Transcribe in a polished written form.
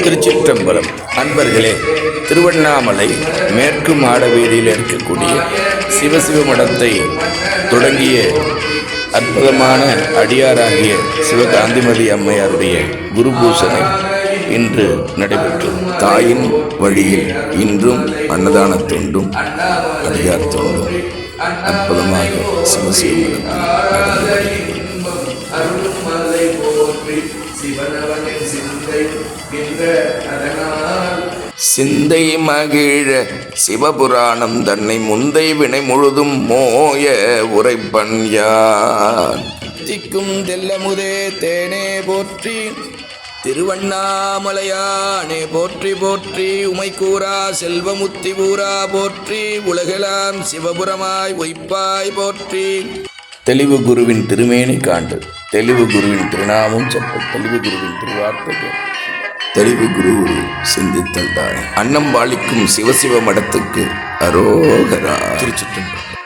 திருச்சிற்றம்பலம். அன்பர்களே, திருவண்ணாமலை மேற்கு மாட வீதியில் இருக்கக்கூடிய சிவசிவ மடத்தை தொடங்கிய அற்புதமான அடியாராகிய சிவகாந்திமதி அம்மையாருடைய குரு பூசனை இன்று நடைபெற்றது. தாயின் வழியில் இன்றும் அன்னதான தொண்டும் அடியார் தொண்டும் அற்புதமாக சிவசிவ மடத்தில் சிந்தை மகிழ சிவபுராணம் தன்னை முந்தை வினை முழுதும் மோய உரைப்பன் யான். திக்கும் தெல்லமுதே தேனே போற்றி, திருவண்ணாமலையானே போற்றி போற்றி. உமைக்கூறா செல்வமுத்தி ஊரா போற்றி, உலகெல்லாம் சிவபுரமாய் உய்ப்பாய் போற்றி. தெளிவு குருவின் திருமேனி காண்டு, தெளிவு குருவின் திருநாமம் செப்ப, தெளிவு குருவின் திருவார்த்தை, தெளிவு குரு சிந்தித்தல் தானே. அன்னம் பாலிக்கும் சிவசிவ மடத்துக்கு அரோகரா. திருச்சிற்றம்பலம்.